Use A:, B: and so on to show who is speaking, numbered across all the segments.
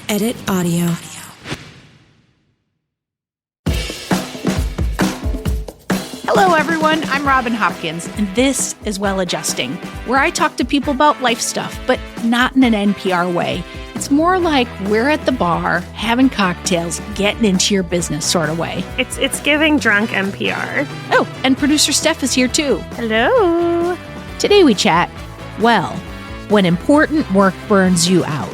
A: Edit audio.
B: Hello, everyone. I'm Robin Hopkins, and this is Well Adjusting, where I talk to people about life stuff, but not in an NPR way. It's more like we're at the bar, having cocktails, getting into your business sort of way.
C: It's giving drunk NPR.
B: Oh, and producer Steph is here too.
C: Hello.
B: Today we chat, well, when important work burns you out.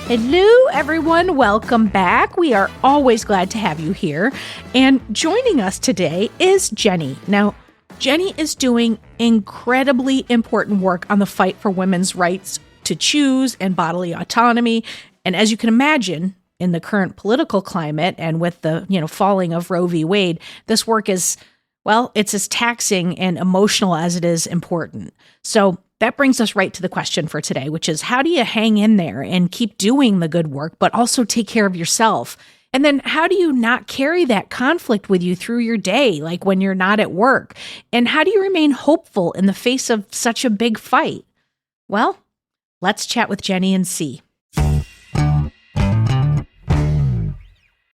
B: Hello, everyone. Welcome back. We are always glad to have you here. And joining us today is Jennie. Now, Jennie is doing incredibly important work on the fight for women's rights to choose and bodily autonomy. And as you can imagine, in the current political climate and with the, falling of Roe v. Wade, this work is, well, it's as taxing and emotional as it is important. So that brings us right to the question for today, which is how do you hang in there and keep doing the good work, but also take care of yourself? And then how do you not carry that conflict with you through your day, like when you're not at work? And how do you remain hopeful in the face of such a big fight? Well, let's chat with Jennie and see.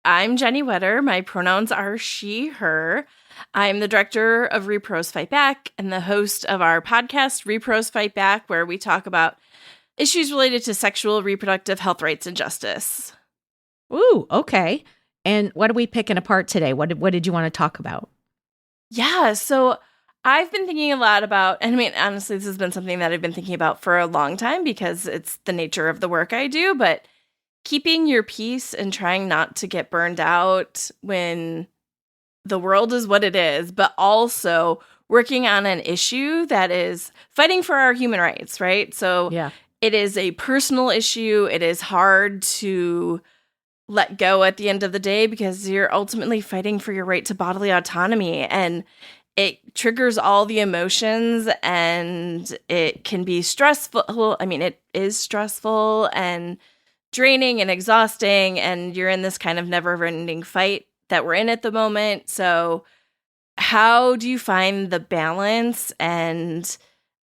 D: I'm Jennie Wetter. My pronouns are she, her. I'm the director of Repros Fight Back and the host of our podcast, Repros Fight Back, where we talk about issues related to sexual reproductive health rights and justice.
B: Ooh, okay. And what are we picking apart today? What did you want to talk about?
D: Yeah, so I've been thinking a lot about, and I mean, honestly, this has been something that I've been thinking about for a long time because it's the nature of the work I do, but keeping your peace and trying not to get burned out when the world is what it is, but also working on an issue that is fighting for our human rights, right? So yeah. It is a personal issue. It is hard to let go at the end of the day because you're ultimately fighting for your right to bodily autonomy, and it triggers all the emotions, and it can be stressful. I mean, it is stressful and draining and exhausting, and you're in this kind of never-ending fight that we're in at the moment. So how do you find the balance and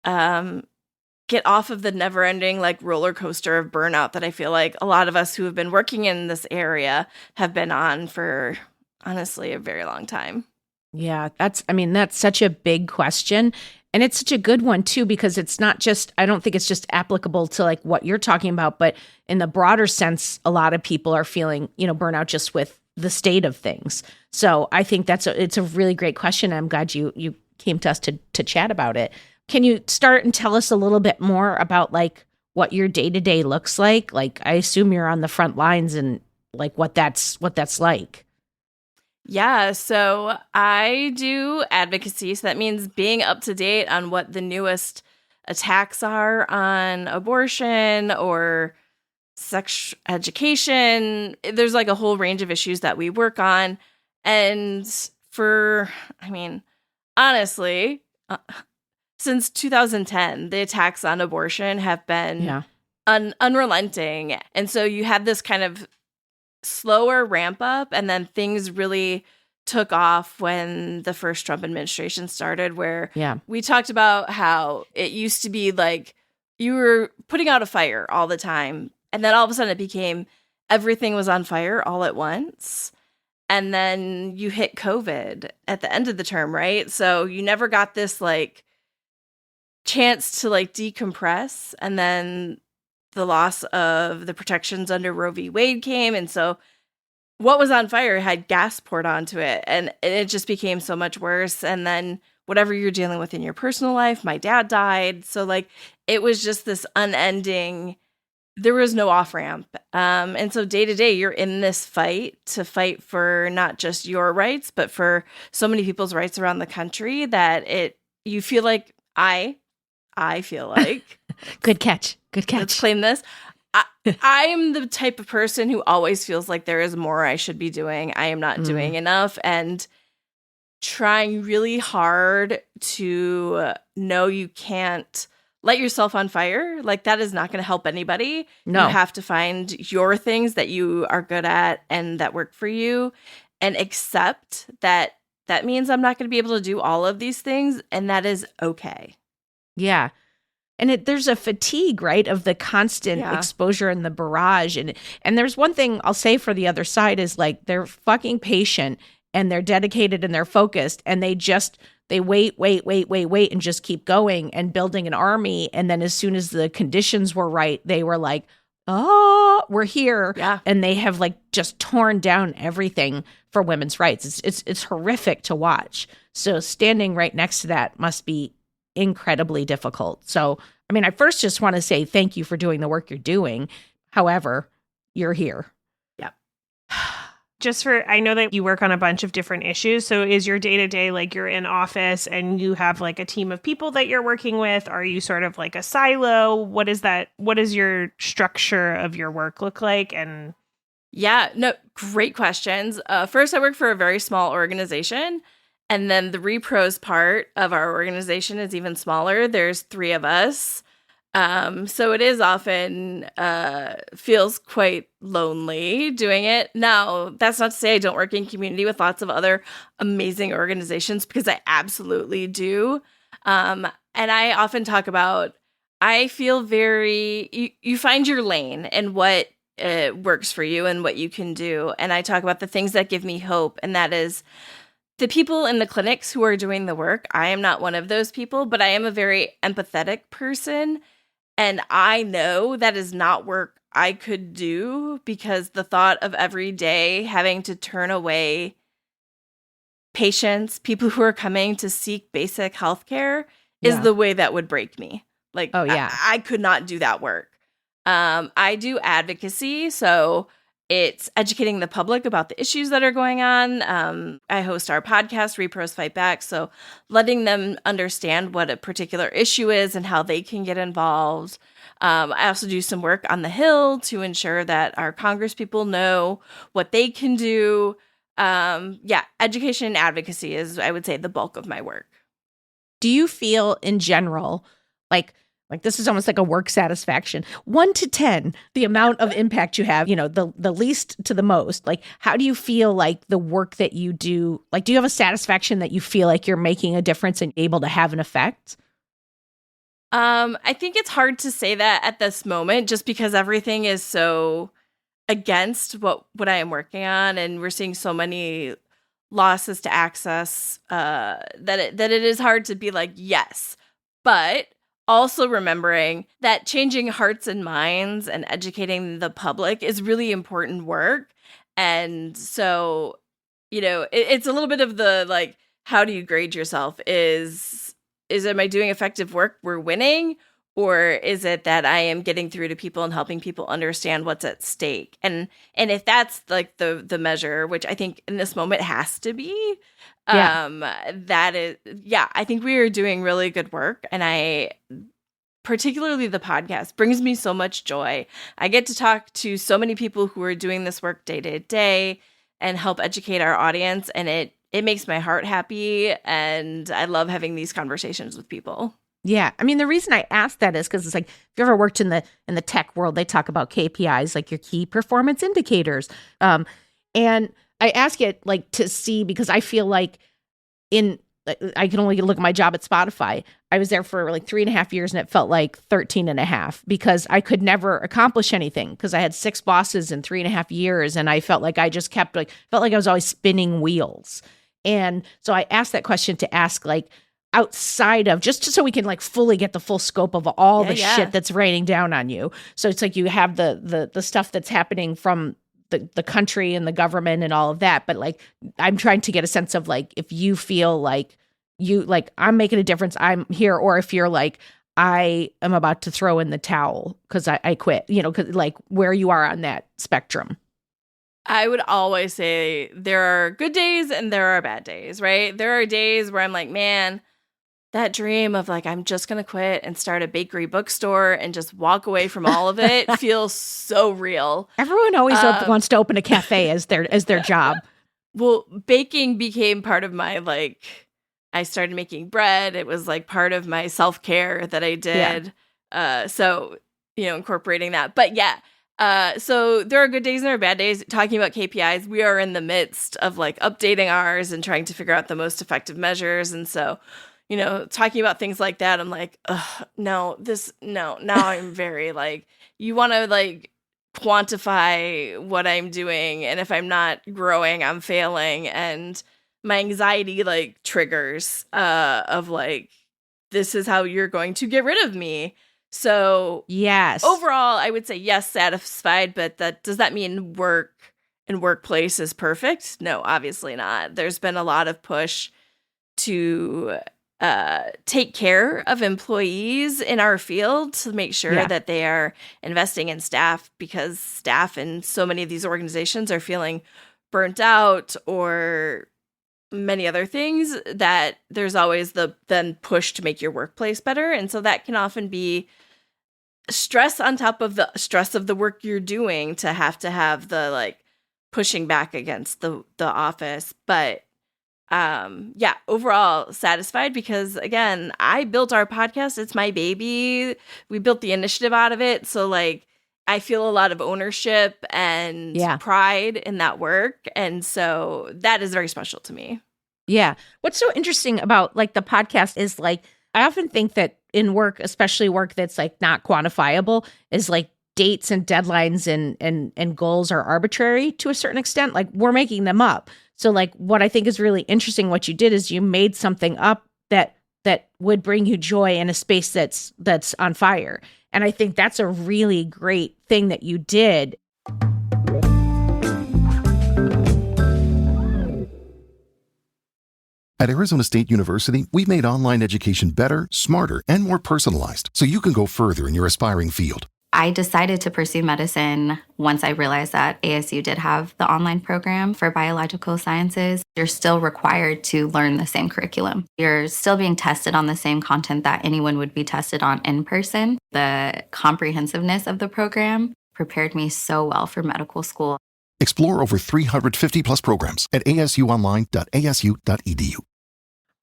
D: get off of the never-ending roller coaster of burnout that I feel like a lot of us who have been working in this area have been on for, honestly, a very long time?
B: Yeah, that's such a big question. And it's such a good one, too, because it's not just, I don't think it's just applicable to what you're talking about, but in the broader sense, a lot of people are feeling, burnout just with the state of things. So I think it's a really great question. I'm glad you came to us to chat about it. Can you start and tell us a little bit more about what your day-to-day looks like? I assume you're on the front lines and what that's like.
D: Yeah, so I do advocacy. So that means being up to date on what the newest attacks are on abortion or sex education. There's a whole range of issues that we work on. And honestly, since 2010, the attacks on abortion have been unrelenting. And so you had this kind of slower ramp up, and then things really took off when the first Trump administration started, where we talked about how it used to be you were putting out a fire all the time. And then all of a sudden it became everything was on fire all at once. And then you hit COVID at the end of the term, right? So you never got this chance to decompress. And then the loss of the protections under Roe v. Wade came. And so what was on fire had gas poured onto it. And it just became so much worse. And then whatever you're dealing with in your personal life, my dad died. So it was just this unending, there was no off ramp. And so day to day, you're in this fight to fight for not just your rights, but for so many people's rights around the country that you feel like I feel like.
B: Good catch.
D: Let's claim this. I'm the type of person who always feels like there is more I should be doing. I am not doing enough, and trying really hard to know you can't light yourself on fire. That is not going to help anybody. No. You have to find your things that you are good at and that work for you, and accept that means I'm not going to be able to do all of these things, and that is okay.
B: Yeah. there's a fatigue, right, of the constant exposure and the barrage. And there's one thing I'll say for the other side is like they're fucking patient and they're dedicated and they're focused and they wait, and just keep going and building an army. And then as soon as the conditions were right, they were like, oh, we're here.
D: Yeah.
B: And they have like just torn down everything for women's rights. It's horrific to watch. So standing right next to that must be incredibly difficult. So, I mean, I first just want to say thank you for doing the work you're doing. However, you're here.
D: Yep.
C: I know that you work on a bunch of different issues. So is your day-to-day like you're in office and you have like a team of people that you're working with? Are you sort of like a silo? What is your structure of your work look like? And
D: yeah, no, great questions. First, I work for a very small organization. And then the repros part of our organization is even smaller. There's 3 of us. So it is often feels quite lonely doing it. Now, that's not to say I don't work in community with lots of other amazing organizations, because I absolutely do. And I often talk about, I feel you find your lane and what works for you and what you can do. And I talk about the things that give me hope. And that is the people in the clinics who are doing the work. I am not one of those people, but I am a very empathetic person. And I know that is not work I could do, because the thought of every day having to turn away patients, people who are coming to seek basic health care, is the way that would break me. Like,
B: oh, yeah.
D: I could not do that work. I do advocacy. So it's educating the public about the issues that are going on. I host our podcast, Repros Fight Back. So letting them understand what a particular issue is and how they can get involved. I also do some work on the Hill to ensure that our Congress people know what they can do. Education and advocacy is, I would say, the bulk of my work.
B: Do you feel in general, like this is almost like a work satisfaction, 1 to 10, the amount of impact you have, the least to the most, like, how do you feel like the work that you do, like, do you have a satisfaction that you feel like you're making a difference and able to have an effect?
D: I think it's hard to say that at this moment, just because everything is so against what I am working on. And we're seeing so many losses to access that it is hard to be like, yes, but also remembering that changing hearts and minds and educating the public is really important work. And so, it's a little bit of the, like, how do you grade yourself? Is am I doing effective work? We're winning? Or is it that I am getting through to people and helping people understand what's at stake? And if that's like the measure, which I think in this moment has to be, that is, I think we are doing really good work. And particularly the podcast brings me so much joy. I get to talk to so many people who are doing this work day to day and help educate our audience. And it makes my heart happy. And I love having these conversations with people.
B: Yeah. I mean, the reason I asked that is because it's like, if you ever worked in the tech world, they talk about KPIs, like your key performance indicators. And I ask it like to see, because I feel like I can only look at my job at Spotify. I was there for like 3.5 years and it felt like 13.5, because I could never accomplish anything, because I had 6 bosses in 3.5 years. And I felt like I just felt like I was always spinning wheels. And so I asked that question to ask, like, outside of, just so we can like fully get the full scope of all the shit that's raining down on you. So it's like you have the stuff that's happening from the country and the government and all of that. But like, I'm trying to get a sense of like, if you feel like I'm making a difference, I'm here, or if you're like, I am about to throw in the towel because I quit, cause like where you are on that spectrum.
D: I would always say there are good days and there are bad days, right? There are days where I'm like, man, that dream of like, I'm just going to quit and start a bakery bookstore and just walk away from all of it feels so real.
B: Everyone always wants to open a cafe as their job.
D: Well, baking became part of my, like, I started making bread. It was like part of my self-care that I did. Yeah. So, incorporating that. But so there are good days and there are bad days. Talking about KPIs, we are in the midst of like updating ours and trying to figure out the most effective measures. And so, talking about things like that, I'm like, ugh, no. Now I'm very like, you want to like quantify what I'm doing. And if I'm not growing, I'm failing. And my anxiety like triggers of like, this is how you're going to get rid of me. So
B: Yes.
D: overall, I would say yes, satisfied. But does that mean work and workplace is perfect? No, obviously not. There's been a lot of push to take care of employees in our field to make sure that they are investing in staff, because staff in so many of these organizations are feeling burnt out or many other things, that there's always the then push to make your workplace better. And so that can often be stress on top of the stress of the work you're doing to have the like pushing back against the office. But overall satisfied, because again, I built our podcast. It's my baby. We built the initiative out of it. So like, I feel a lot of ownership and pride in that work. And so that is very special to me.
B: Yeah. What's so interesting about like the podcast is like, I often think that in work, especially work that's like not quantifiable, is like dates and deadlines and goals are arbitrary to a certain extent. Like we're making them up. So like what I think is really interesting, what you did is you made something up that would bring you joy in a space that's on fire. And I think that's a really great thing that you did.
E: At Arizona State University, we've made online education better, smarter, and more personalized so you can go further in your aspiring field.
F: I decided to pursue medicine once I realized that ASU did have the online program for biological sciences. You're still required to learn the same curriculum. You're still being tested on the same content that anyone would be tested on in person. The comprehensiveness of the program prepared me so well for medical school.
E: Explore over 350 plus programs at asuonline.asu.edu.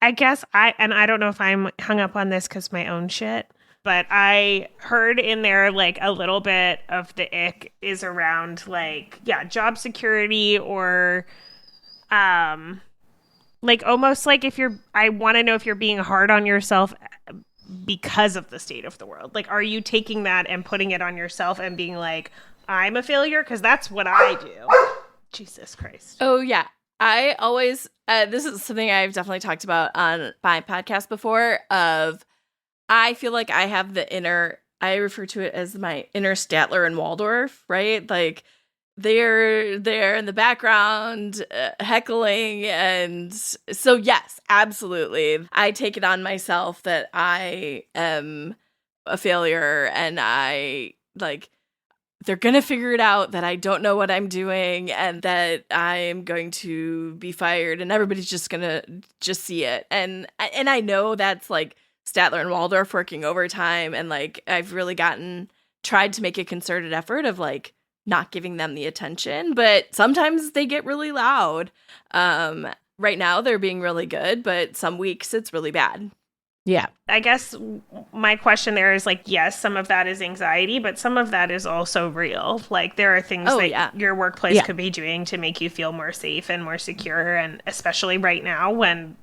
C: I guess I don't know if I'm hung up on this because my own shit, but I heard in there like a little bit of the ick is around like, job security or like almost like I want to know if you're being hard on yourself because of the state of the world. Like, are you taking that and putting it on yourself and being like, I'm a failure? Because that's what I do. Jesus Christ.
D: Oh, yeah. I always, this is something I've definitely talked about on my podcast before, I feel like I have I refer to it as my inner Statler and Waldorf, right? Like they're in the background heckling. And so, yes, absolutely. I take it on myself that I am a failure, and they're going to figure it out that I don't know what I'm doing and that I'm going to be fired, and everybody's just going to just see it. And I know that's like Statler and Waldorf working overtime. And like, I've really tried to make a concerted effort of like not giving them the attention, but sometimes they get really loud. Right now they're being really good, but some weeks it's really bad.
B: Yeah.
C: I guess my question there is like, yes, some of that is anxiety, but some of that is also real. Like there are things your workplace could be doing to make you feel more safe and more secure. And especially right now when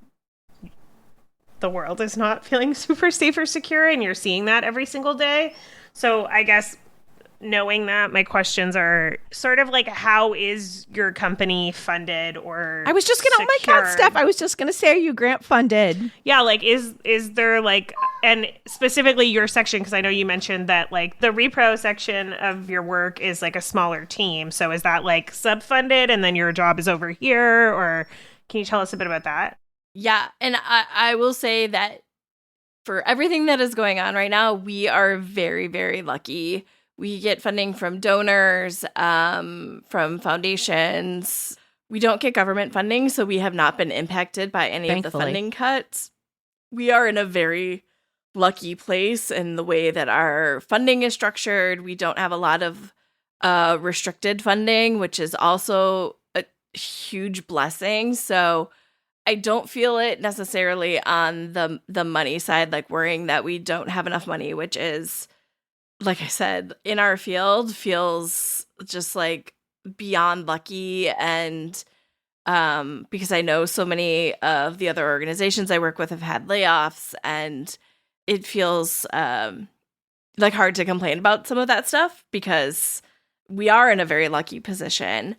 C: the world is not feeling super safe or secure, and you're seeing that every single day. So I guess knowing that, my questions are sort of like, how is your company funded or
B: I was just going to, oh my God, Steph, I was just going to say, are you grant funded?
C: Yeah, like is there like, and specifically your section, because I know you mentioned that like the repro section of your work is like a smaller team. So is that like subfunded and then your job is over here, or can you tell us a bit about that?
D: Yeah, and I will say that for everything that is going on right now, we are very, very lucky. We get funding from donors, from foundations. We don't get government funding, so we have not been impacted by any of the funding cuts. We are in a very lucky place in the way that our funding is structured. We don't have a lot of restricted funding, which is also a huge blessing. So I don't feel it necessarily on the money side, like worrying that we don't have enough money, which is, like I said, in our field feels just like beyond lucky. And because I know so many of the other organizations I work with have had layoffs, and it feels like hard to complain about some of that stuff because we are in a very lucky position.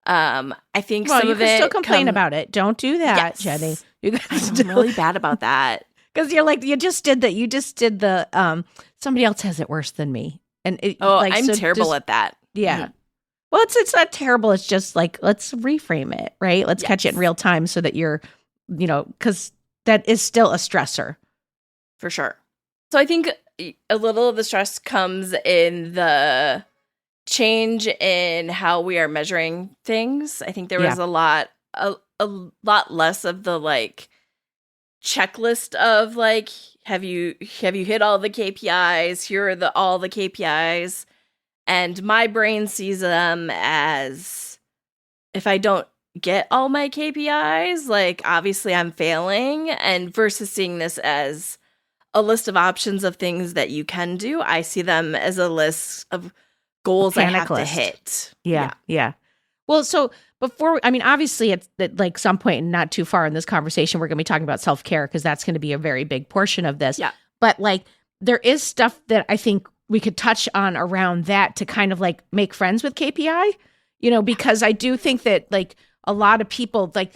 D: I think some
B: you
D: of
B: can
D: it
B: still complain about it. Don't do that,
D: Yes.
B: Jenny. You guys
D: I'm really bad about that.
B: because you're like you just did that. You just did the somebody else has it worse than me, and
D: I'm
B: so
D: terrible
B: just-
D: at that.
B: Yeah. Well, it's not terrible. It's just like, let's reframe it, right? Let's catch it in real time so that you're, because that is still a stressor.
D: For sure. So I think a little of the stress comes in the change in how we are measuring things. I think there was a lot less of the like checklist of like, have you hit all the KPIs? Here are all the KPIs. And my brain sees them as if I don't get all my KPIs, like obviously I'm failing, and versus seeing this as a list of options of things that you can do, I see them as a list of goals I have to hit.
B: Yeah. Well, so obviously it's at like some point not too far in this conversation, we're going to be talking about self-care because that's going to be a very big portion of this.
D: Yeah.
B: But like there is stuff that I think we could touch on around that to kind of like make friends with KPI, because I do think that like a lot of people, like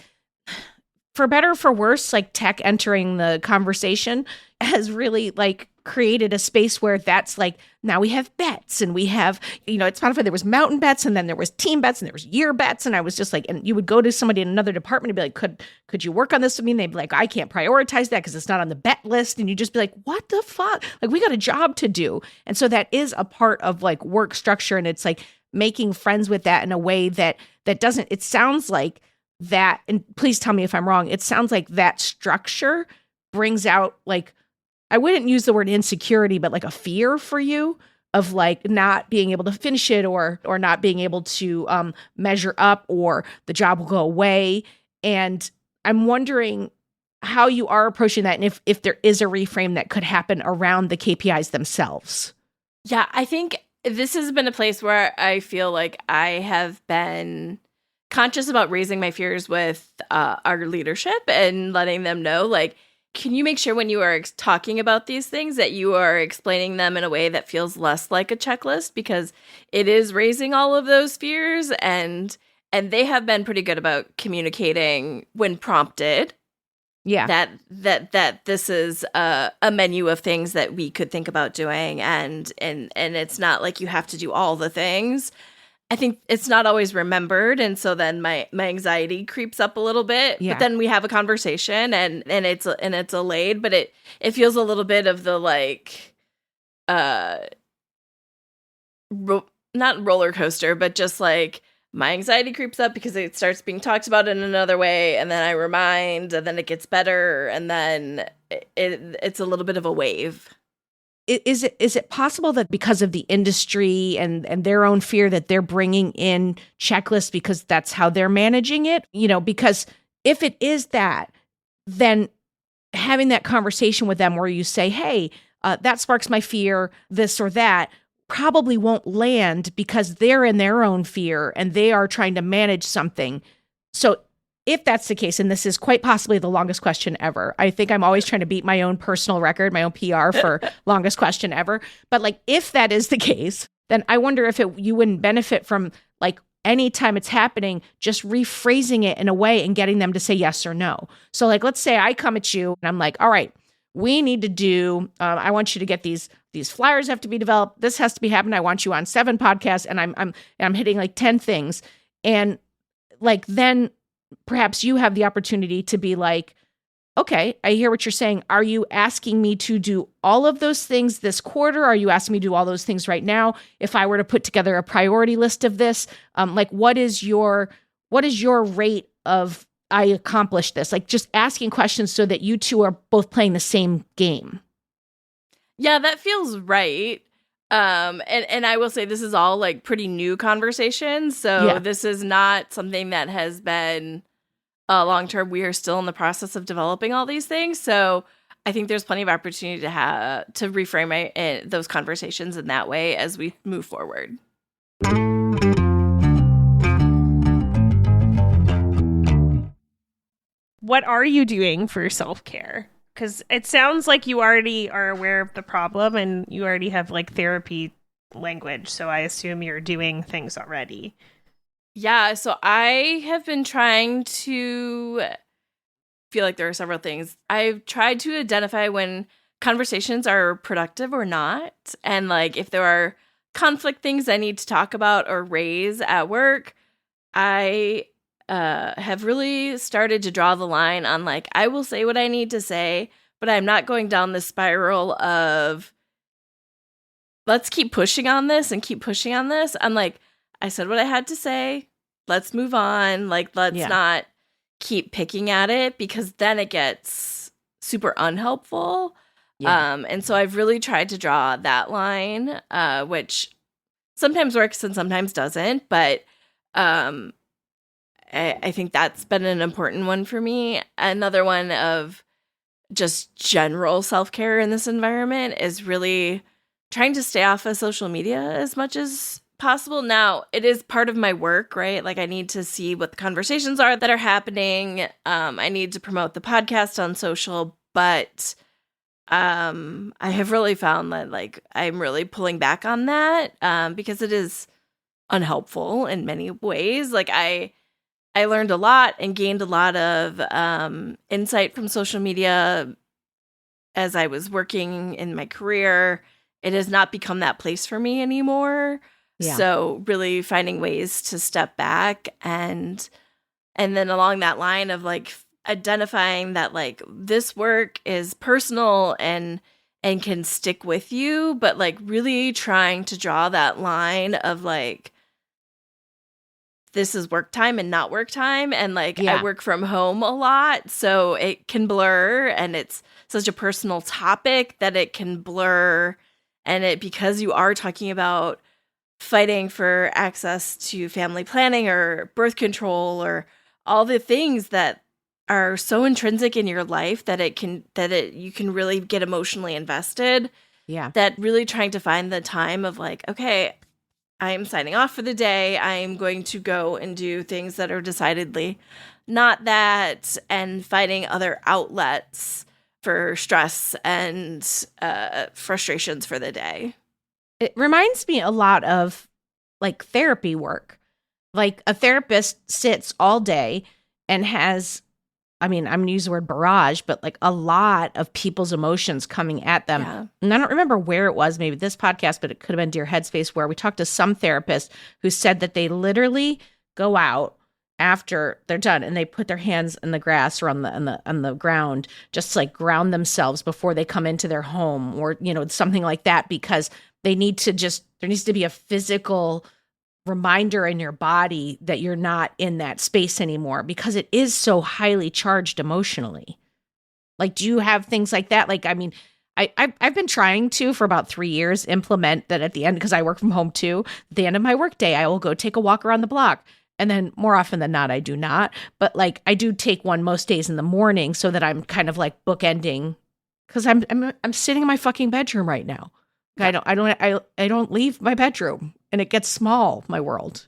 B: for better or for worse, like tech entering the conversation has really like created a space where that's like, now we have bets and we have, it's not funny. There was mountain bets and then there was team bets and there was year bets. And I was just like, and you would go to somebody in another department and be like, could you work on this with me? And they'd be like, I can't prioritize that because it's not on the bet list. And you just be like, what the fuck? Like we got a job to do. And so that is a part of like work structure. And it's like making friends with that in a way that doesn't, it sounds like that, and please tell me if I'm wrong, it sounds like that structure brings out like, I wouldn't use the word insecurity, but like a fear for you of like not being able to finish it or not being able to measure up, or the job will go away. And I'm wondering how you are approaching that, and if there is a reframe that could happen around the KPIs themselves.
D: Yeah, I think this has been a place where I feel like I have been conscious about raising my fears with our leadership and letting them know, like, can you make sure when you are talking about these things that you are explaining them in a way that feels less like a checklist, because it is raising all of those fears, and they have been pretty good about communicating when prompted.
B: Yeah.
D: That this is a menu of things that we could think about doing, and it's not like you have to do all the things. I think it's not always remembered, and so then my anxiety creeps up a little bit.
B: Yeah.
D: But then we have a conversation, and it's allayed, but it feels a little bit of the like, not roller coaster, but just like my anxiety creeps up because it starts being talked about in another way, and then I remind, and then it gets better, and then it's a little bit of a wave.
B: Is it possible that because of the industry and their own fear that they're bringing in checklists because that's how they're managing it? Because if it is that, then having that conversation with them where you say, hey, that sparks my fear, this or that, probably won't land because they're in their own fear and they are trying to manage something. So if that's the case, and this is quite possibly the longest question ever, I think I'm always trying to beat my own personal record, my own PR for longest question ever. But like, if that is the case, then I wonder if you wouldn't benefit from like anytime it's happening, just rephrasing it in a way and getting them to say yes or no. So like, let's say I come at you and I'm like, all right, we need to do, I want you to get these flyers have to be developed. This has to be happening. I want you on 7 podcasts, and I'm hitting like 10 things. And like, then perhaps you have the opportunity to be like, okay, I hear what you're saying. Are you asking me to do all of those things this quarter? Are you asking me to do all those things right now? If I were to put together a priority list of this, like what is your rate of I accomplished this? Like just asking questions so that you two are both playing the same game.
D: Yeah, that feels right. And I will say this is all like pretty new conversations. So This is not something that has been long term. We are still in the process of developing all these things. So I think there's plenty of opportunity to reframe those conversations in that way as we move forward.
C: what are you doing for self-care? Because it sounds like you already are aware of the problem and you already have like therapy language. So I assume you're doing things already.
D: Yeah, so I have been trying to feel like there are several things. I've tried to identify when conversations are productive or not. And like if there are conflict things I need to talk about or raise at work, I have really started to draw the line on like, I will say what I need to say, but I'm not going down this spiral of let's keep pushing on this and keep pushing on this. I'm like, I said what I had to say. Let's move on. Like, let's not keep picking at it because then it gets super unhelpful. Yeah. And so I've really tried to draw that line, which sometimes works and sometimes doesn't. But I think that's been an important one for me. Another one of just general self-care in this environment is really trying to stay off of social media as much as possible. Now, it is part of my work, right? Like I need to see what the conversations are that are happening. I need to promote the podcast on social, but I have really found that like I'm really pulling back on that because it is unhelpful in many ways. Like I learned a lot and gained a lot of insight from social media as I was working in my career. It has not become that place for me anymore. Yeah. So really finding ways to step back and then along that line of like identifying that like this work is personal and can stick with you, but like really trying to draw that line of like this is work time and not work time. And like I work from home a lot, so it can blur and it's such a personal topic that it can blur. And it because you are talking about fighting for access to family planning or birth control or all the things that are so intrinsic in your life that you can really get emotionally invested. Yeah. That really trying to find the time of like, okay, I'm signing off for the day. I'm going to go and do things that are decidedly not that, and finding other outlets for stress and frustrations for the day.
B: It reminds me a lot of like therapy work. Like a therapist sits all day and has, I mean, I'm going to use the word barrage, but like a lot of people's emotions coming at them. Yeah. And I don't remember where it was, maybe this podcast, but it could have been Dear Headspace, where we talked to some therapist who said that they literally go out after they're done and they put their hands in the grass or on the ground, just like ground themselves before they come into their home or, you know, something like that, because they need to there needs to be a physical reminder in your body that you're not in that space anymore because it is so highly charged emotionally. Like, do you have things like that? Like, I mean, I've been trying to for about 3 years implement that at the end, because I work from home too. At the end of my workday, I will go take a walk around the block. And then more often than not, I do not. But like, I do take one most days in the morning so that I'm kind of like bookending, because I'm sitting in my fucking bedroom right now. I don't leave my bedroom, and it gets small, my world.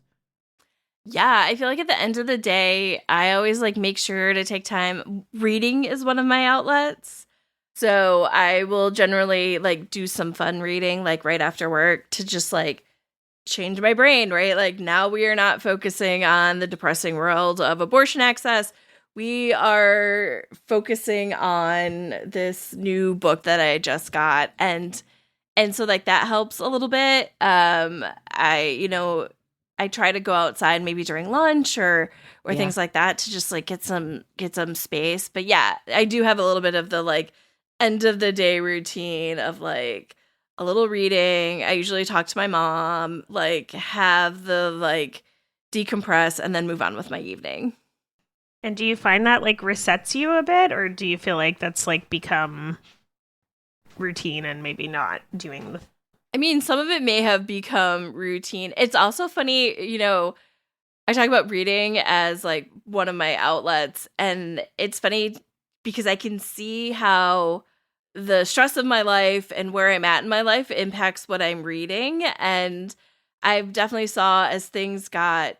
D: Yeah, I feel like at the end of the day, I always like make sure to take time. Reading is one of my outlets. So I will generally like do some fun reading like right after work to just like change my brain, right? Like now we are not focusing on the depressing world of abortion access. We are focusing on this new book that I just got. And so like that helps a little bit. I try to go outside maybe during lunch or things like that to just like get some space. But yeah, I do have a little bit of the like end of the day routine of like a little reading. I usually talk to my mom, like have the like decompress and then move on with my evening.
C: And do you find that like resets you a bit, or do you feel like that's like become routine and maybe not doing the...
D: I mean, some of it may have become routine. It's also funny, you know, I talk about reading as like one of my outlets, and it's funny because I can see how the stress of my life and where I'm at in my life impacts what I'm reading. And I've definitely saw as things got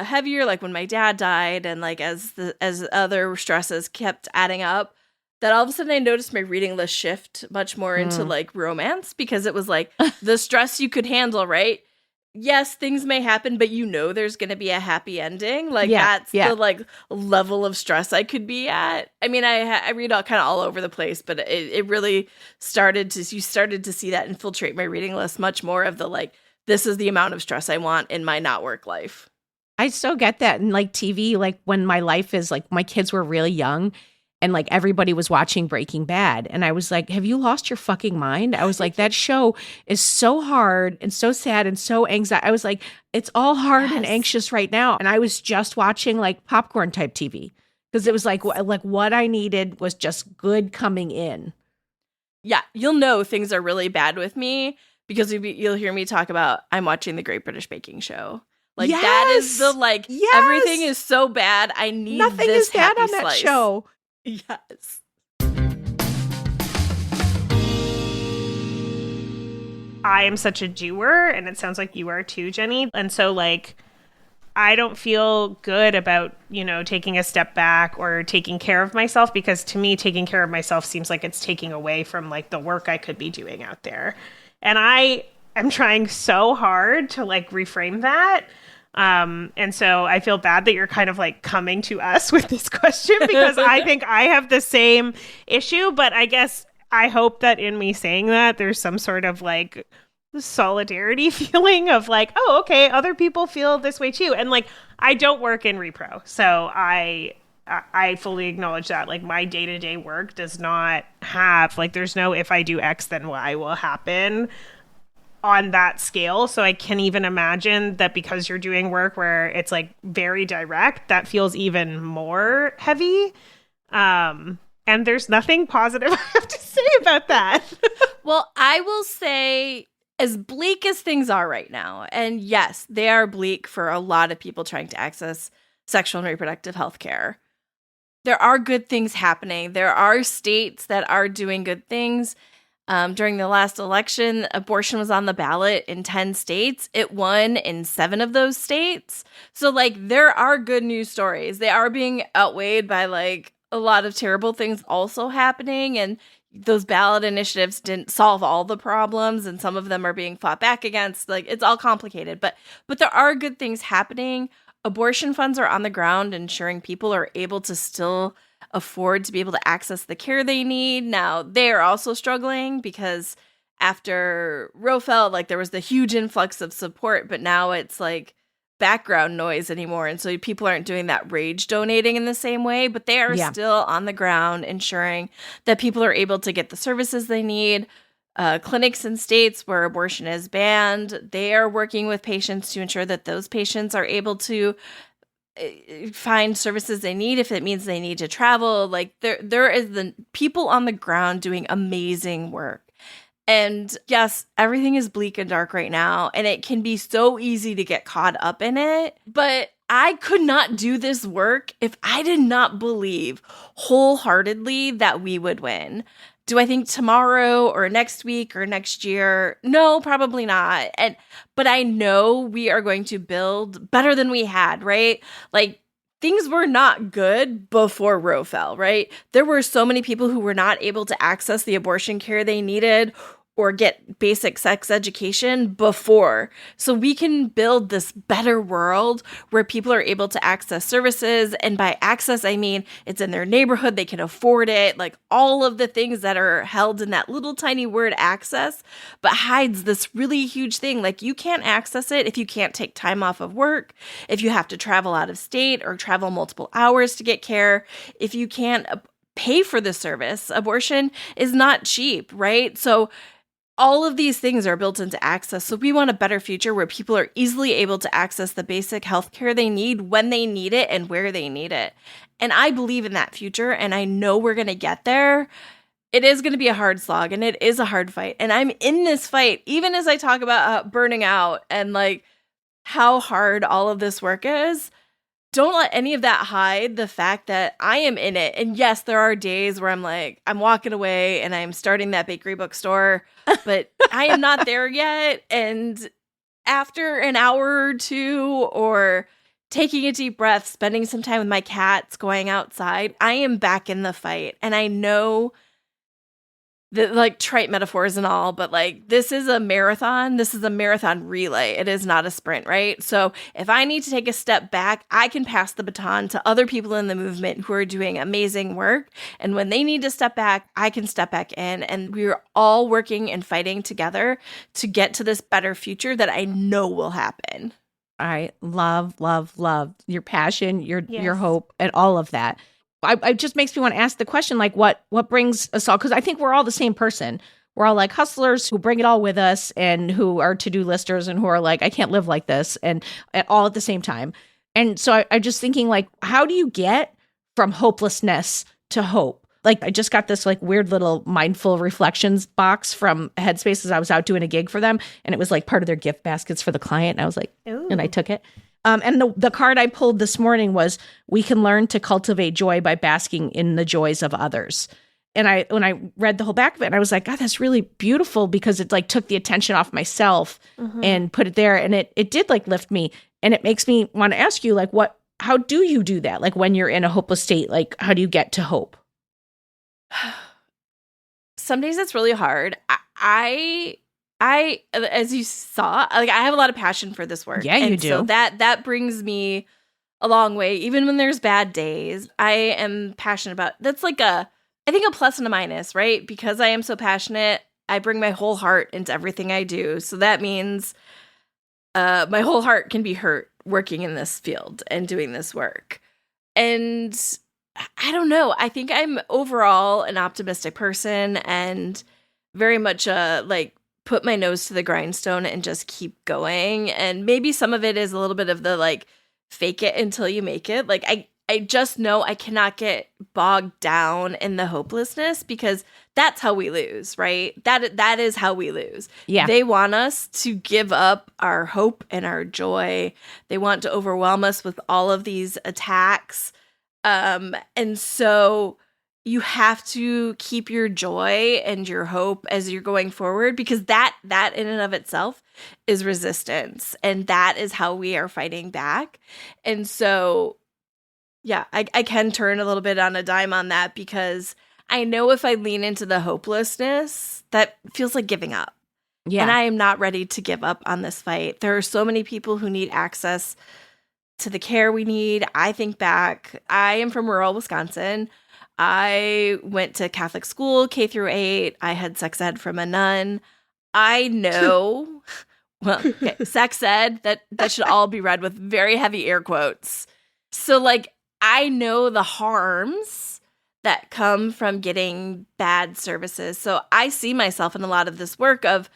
D: heavier, like when my dad died, and like as other stresses kept adding up, that all of a sudden I noticed my reading list shift much more into like romance, because it was like the stress you could handle, right? Yes, things may happen, but there's going to be a happy ending. Like that's the like level of stress I could be at. I mean, I read all kind of all over the place, but it really you started to see that infiltrate my reading list much more of the like, this is the amount of stress I want in my not work life.
B: I still get that in like TV, like when my life is like my kids were really young and like everybody was watching Breaking Bad. And I was like, have you lost your fucking mind? I was like, that show is so hard and so sad and so anxiety. I was like, it's all hard and anxious right now. And I was just watching like popcorn type TV because it was like what I needed was just good coming in.
D: Yeah, you'll know things are really bad with me because you'll hear me talk about I'm watching the Great British Baking Show. Like that is the like everything is so bad. I need
B: nothing
D: this
B: is bad on
D: slice.
B: that show.
D: Yes.
C: I am such a doer, and it sounds like you are too, Jennie. And so like I don't feel good about, taking a step back or taking care of myself, because to me, taking care of myself seems like it's taking away from like the work I could be doing out there. And I am trying so hard to like reframe that. And so I feel bad that you're kind of like coming to us with this question, because I think I have the same issue, but I guess I hope that in me saying that there's some sort of like solidarity feeling of like, oh, okay, other people feel this way too. And like, I don't work in repro. So I fully acknowledge that like my day-to-day work does not have like, there's no, if I do X, then Y will happen on that scale. So I can even imagine that because you're doing work where it's like very direct, that feels even more heavy. And there's nothing positive I have to say about that.
D: Well, I will say, as bleak as things are right now, and yes, they are bleak for a lot of people trying to access sexual and reproductive health care, there are good things happening. There are states that are doing good things. During the last election, abortion was on the ballot in 10 states. It won in 7 of those states. So, like, there are good news stories. They are being outweighed by, like, a lot of terrible things also happening. And those ballot initiatives didn't solve all the problems, and some of them are being fought back against. Like, it's all complicated. But there are good things happening. Abortion funds are on the ground, ensuring people are able to still afford to be able to access the care they need. Now, they are also struggling because after Roe fell, like there was the huge influx of support, but now it's like background noise anymore. And so people aren't doing that rage donating in the same way, but they are still on the ground ensuring that people are able to get the services they need. Clinics in states where abortion is banned, they are working with patients to ensure that those patients are able to find services they need if it means they need to travel. Like there is the people on the ground doing amazing work. And yes, everything is bleak and dark right now, and it can be so easy to get caught up in it. But I could not do this work if I did not believe wholeheartedly that we would win. Do I think tomorrow or next week or next year? No, probably not. But I know we are going to build better than we had, right? Like, things were not good before Roe fell, right? There were so many people who were not able to access the abortion care they needed or get basic sex education before. So we can build this better world where people are able to access services. And by access, I mean it's in their neighborhood, they can afford it, like all of the things that are held in that little tiny word access, but hides this really huge thing. Like, you can't access it if you can't take time off of work, if you have to travel out of state or travel multiple hours to get care, if you can't pay for the service. Abortion is not cheap, right? So all of these things are built into access. So we want a better future where people are easily able to access the basic healthcare they need when they need it and where they need it. And I believe in that future, and I know we're going to get there. It is going to be a hard slog, and it is a hard fight. And I'm in this fight, even as I talk about burning out and like how hard all of this work is. Don't let any of that hide the fact that I am in it. And yes, there are days where I'm like, I'm walking away and I'm starting that bakery bookstore, but I am not there yet. And after an hour or two, or taking a deep breath, spending some time with my cats, going outside, I am back in the fight. And I know that, like, trite metaphors and all, but like, this is a marathon. This is a marathon relay. It is not a sprint, right? So if I need to take a step back, I can pass the baton to other people in the movement who are doing amazing work. And when they need to step back, I can step back in. And we're all working and fighting together to get to this better future that I know will happen.
B: I love your passion, your
C: Yes.
B: hope, and all of that. It just makes me want to ask the question, like, what brings us all? Because I think we're all the same person. We're all like hustlers who bring it all with us, and who are to-do listers, and who are like, I can't live like this, and all at the same time. And so I'm just thinking, like, how do you get from hopelessness to hope? Like, I just got this like weird little mindful reflections box from Headspace as I was out doing a gig for them. And it was like part of their gift baskets for the client. And I was like, and I took it. And the card I pulled this morning was, we can learn to cultivate joy by basking in the joys of others. And when I read the whole back of it, I was like, God, that's really beautiful, because it like took the attention off myself and put it there. And it did like lift me. And it makes me want to ask you, like, how do you do that? Like, when you're in a hopeless state, like, how do you get to hope?
D: Some days it's really hard. I as you saw, like, I have a lot of passion for this work.
B: Yeah, you do.
D: So that brings me a long way. Even when there's bad days, I am passionate about. That's like I think a plus and a minus, right? Because I am so passionate, I bring my whole heart into everything I do. So that means my whole heart can be hurt working in this field and doing this work. And I don't know. I think I'm overall an optimistic person, and very much like put my nose to the grindstone and just keep going. And maybe some of it is a little bit of the like fake it until you make it. Like I just know I cannot get bogged down in the hopelessness, because that's how we lose, right? That is how we lose.
B: Yeah.
D: They want us to give up our hope and our joy. They want to overwhelm us with all of these attacks. And so you have to keep your joy and your hope as you're going forward, because that in and of itself is resistance. And that is how we are fighting back. And so, yeah, I can turn a little bit on a dime on that, because I know if I lean into the hopelessness, that feels like giving up.
B: Yeah.
D: And I am not ready to give up on this fight. There are so many people who need access to the care we need. I think back, I am from rural Wisconsin. I went to Catholic school, K through 8. I had sex ed from a nun. I know, well, okay, sex ed, that should all be read with very heavy air quotes. So like, I know the harms that come from getting bad services. So I see myself in a lot of this work of,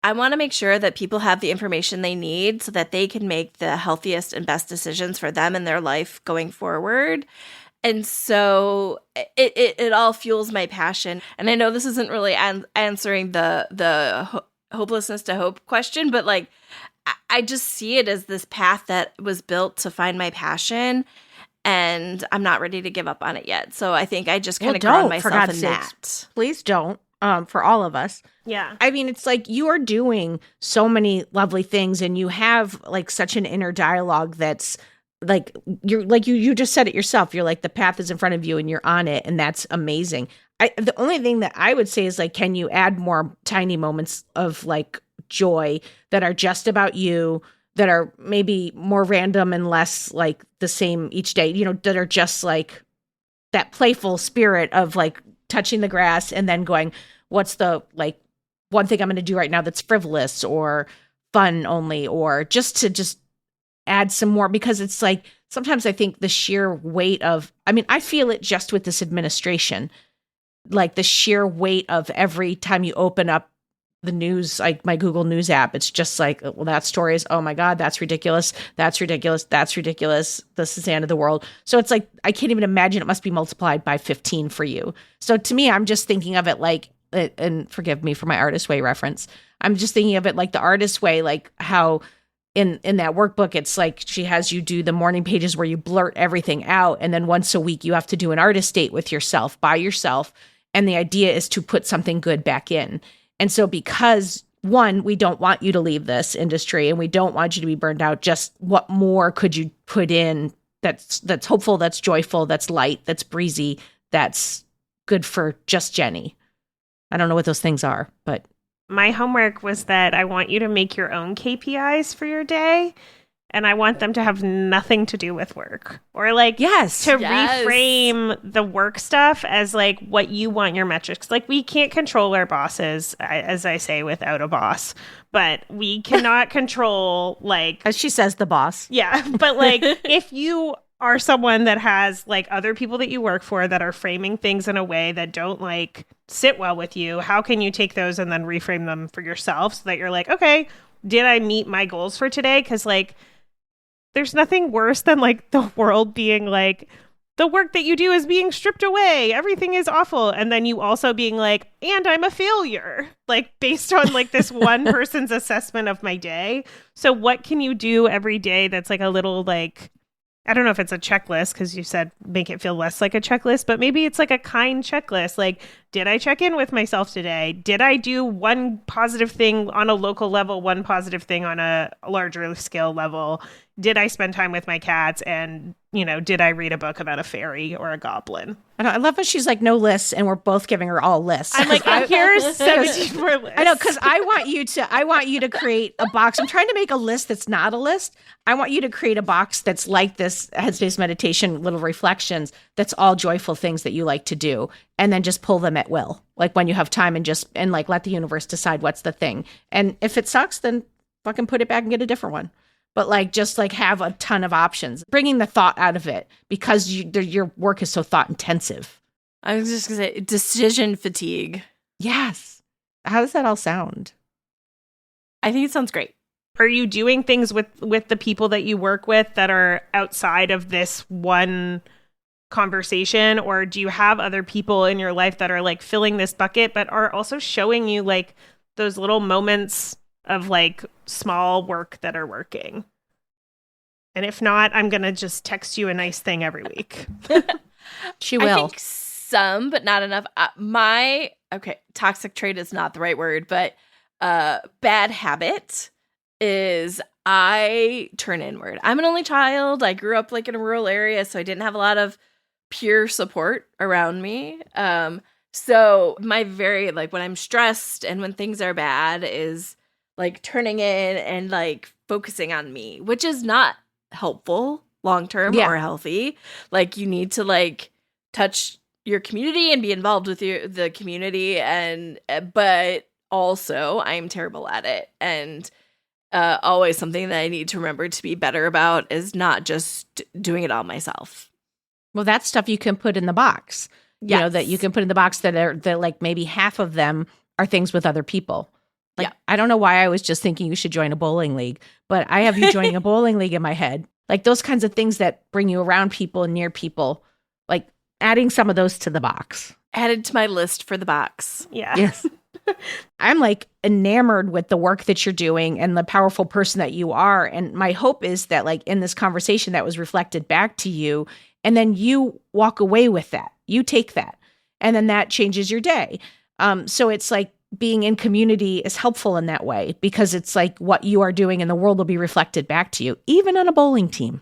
D: I want to make sure that people have the information they need so that they can make the healthiest and best decisions for them in their life going forward. And so it all fuels my passion. And I know this isn't really answering the hopelessness to hope question, but like, I just see it as this path that was built to find my passion, and I'm not ready to give up on it yet. So I think I just kind of ground myself in that.
B: Please don't. For all of us.
C: Yeah.
B: I mean, it's like you are doing so many lovely things, and you have like such an inner dialogue that's like, you're like, you just said it yourself. You're like, the path is in front of you and you're on it. And that's amazing. The only thing that I would say is like, can you add more tiny moments of like joy that are just about you, that are maybe more random and less like the same each day, you know, that are just like that playful spirit of like touching the grass and then going, what's the like one thing I'm going to do right now that's frivolous or fun only, or just add some more, because it's like, sometimes I think the sheer weight of, I mean, I feel it just with this administration, like the sheer weight of every time you open up the news, like my Google News app, it's just like, well, that story is, oh my God, that's ridiculous. That's ridiculous. That's ridiculous. This is the end of the world. So it's like, I can't even imagine it must be multiplied by 15 for you. So to me, I'm just thinking of it like, and forgive me for my Artist Way reference, I'm just thinking of it like the Artist Way, like how in that workbook, it's like she has you do the morning pages where you blurt everything out. And then once a week, you have to do an artist date with yourself, by yourself. And the idea is to put something good back in. And so because one, we don't want you to leave this industry and we don't want you to be burned out. Just what more could you put in that's hopeful, that's joyful, that's light, that's breezy, that's good for just Jennie? I don't know what those things are, but
C: my homework was that I want you to make your own KPIs for your day. And I want them to have nothing to do with work, or like reframe the work stuff as like what you want your metrics. Like, we can't control our bosses, as I say, without a boss, but we cannot control, like,
B: as she says, the boss.
C: Yeah. But like, if you are someone that has like other people that you work for that are framing things in a way that don't like sit well with you, how can you take those and then reframe them for yourself so that you're like, okay, did I meet my goals for today? Because like, there's nothing worse than like the world being like, the work that you do is being stripped away. Everything is awful. And then you also being like, and I'm a failure, like based on like this one person's assessment of my day. So what can you do every day that's like a little like, I don't know if it's a checklist, because you said make it feel less like a checklist, but maybe it's like a kind checklist. Like, did I check in with myself today? Did I do one positive thing on a local level, one positive thing on a larger scale level? Did I spend time with my cats? And, you know, did I read a book about a fairy or a goblin?
B: I love how she's like, no lists, and we're both giving her all lists.
C: I'm like, here's 17 more lists.
B: I know, because I want you to create a box. I'm trying to make a list that's not a list. I want you to create a box that's like this Headspace meditation, little reflections, that's all joyful things that you like to do, and then just pull them at will, like when you have time, and like let the universe decide what's the thing. And if it sucks, then fucking put it back and get a different one. But like, just like have a ton of options, bringing the thought out of it, because your work is so thought intensive.
D: I was just going to say decision fatigue.
B: Yes. How does that all sound?
D: I think it sounds great.
C: Are you doing things with the people that you work with that are outside of this one conversation? Or do you have other people in your life that are like filling this bucket, but are also showing you like those little moments of like small work that are working? And if not, I'm going to just text you a nice thing every week.
B: She will.
D: I think some, but not enough. Toxic trait is not the right word, but bad habit is I turn inward. I'm an only child. I grew up like in a rural area, so I didn't have a lot of peer support around me. So my very, like, when I'm stressed and when things are bad is like turning in and like focusing on me, which is not helpful long-term or healthy. Like, you need to like touch your community and be involved with the community. But also I'm terrible at it. And always something that I need to remember to be better about is not just doing it all myself.
B: Well, that's stuff you can put in the box.
D: Yes.
B: You know, that you can put in the box that like maybe half of them are things with other people. Like, I don't know why I was just thinking you should join a bowling league, but I have you joining a bowling league in my head. Like those kinds of things that bring you around people and near people, like adding some of those to the box.
D: Added to my list for the box.
C: Yeah.
B: Yes. I'm like enamored with the work that you're doing and the powerful person that you are. And my hope is that like in this conversation that was reflected back to you, and then you walk away with that. You take that, and then that changes your day. So it's like being in community is helpful in that way, because it's like what you are doing in the world will be reflected back to you, even on a bowling team.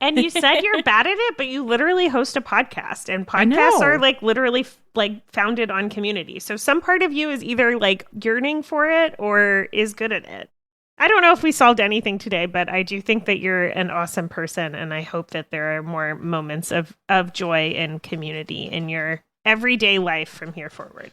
C: And you said you're bad at it, but you literally host a podcast, and podcasts are like literally like founded on community. So some part of you is either like yearning for it or is good at it. I don't know if we solved anything today, but I do think that you're an awesome person. And I hope that there are more moments of joy and community in your everyday life from here forward.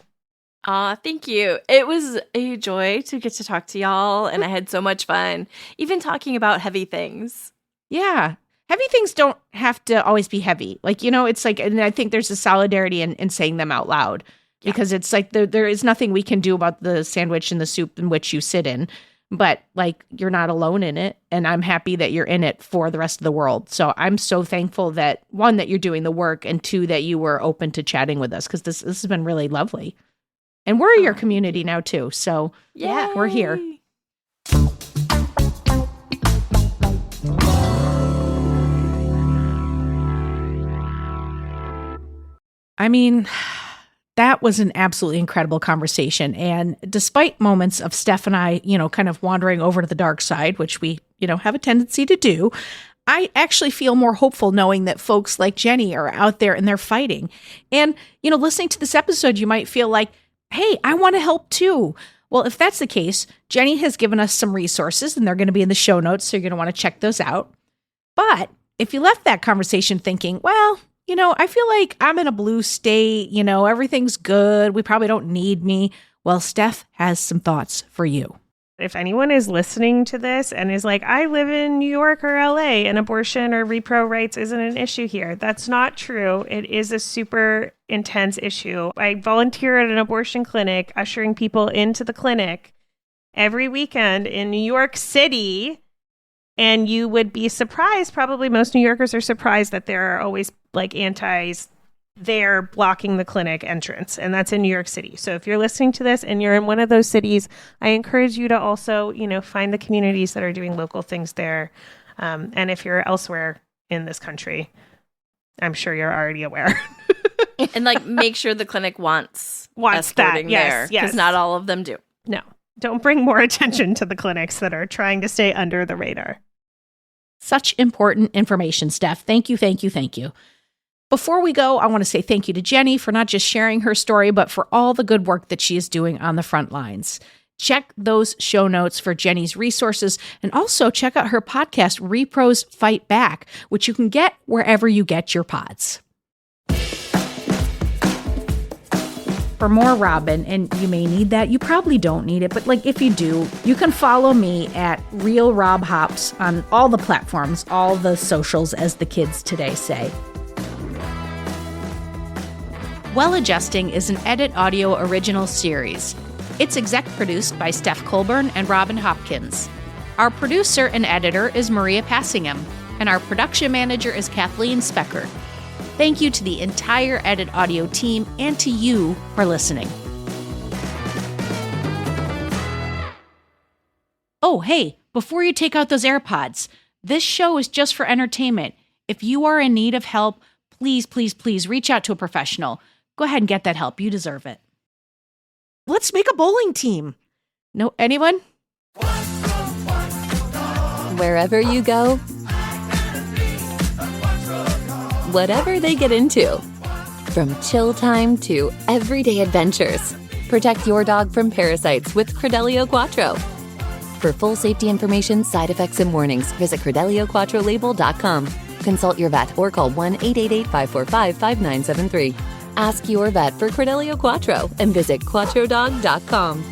D: Thank you. It was a joy to get to talk to y'all, and I had so much fun, even talking about heavy things.
B: Yeah. Heavy things don't have to always be heavy. Like, you know, it's like, and I think there's a solidarity in saying them out loud, because it's like there is nothing we can do about the sandwich and the soup in which you sit in, but like you're not alone in it. And I'm happy that you're in it for the rest of the world. So I'm so thankful that, one, that you're doing the work, and two, that you were open to chatting with us, because this has been really lovely. And we're your community now too. So
D: yeah,
B: we're here. I mean, that that was an absolutely incredible conversation. And despite moments of Steph and I, kind of wandering over to the dark side, which we, have a tendency to do, I actually feel more hopeful knowing that folks like Jennie are out there and they're fighting. And, listening to this episode, you might feel like, hey, I want to help too. Well, if that's the case, Jennie has given us some resources and they're going to be in the show notes, so you're going to want to check those out. But if you left that conversation thinking, well, I feel like I'm in a blue state, everything's good, we probably don't need me. Well, Steph has some thoughts for you.
C: If anyone is listening to this and is like, I live in New York or LA and abortion or repro rights isn't an issue here, that's not true. It is a super intense issue. I volunteer at an abortion clinic, ushering people into the clinic every weekend in New York City. And you would be surprised, probably most New Yorkers are surprised that there are always like antis there blocking the clinic entrance. And that's in New York City. So if you're listening to this and you're in one of those cities, I encourage you to also, find the communities that are doing local things there. And if you're elsewhere in this country, I'm sure you're already aware.
D: And make sure the clinic wants
C: that. Yes,
D: because not all of them do.
C: No, don't bring more attention to the clinics that are trying to stay under the radar.
B: Such important information, Steph. Thank you, thank you, thank you. Before we go, I want to say thank you to Jennie for not just sharing her story, but for all the good work that she is doing on the front lines. Check those show notes for Jennie's resources, and also check out her podcast, Repros Fight Back, which you can get wherever you get your pods. For more Robin, and you may need that, you probably don't need it, but if you do, you can follow me at Real Rob Hops on all the platforms, all the socials, as the kids today say. Well Adjusting is an Edit Audio original series. It's exec produced by Steph Colburn and Robin Hopkins. Our producer and editor is Maria Passingham, and our production manager is Kathleen Specker. Thank you to the entire Edit Audio team and to you for listening. Oh, hey, before you take out those AirPods, this show is just for entertainment. If you are in need of help, please, please, please reach out to a professional. Go ahead and get that help. You deserve it. Let's make a bowling team. No, anyone?
G: Wherever you go, whatever they get into, from chill time to everyday adventures, protect your dog from parasites with Credelio Quattro. For full safety information, side effects, and warnings, visit CredeliaQuattroLabel.com. Consult your vet or call 1-888-545-5973. Ask your vet for Credelio Quattro and visit QuattroDog.com.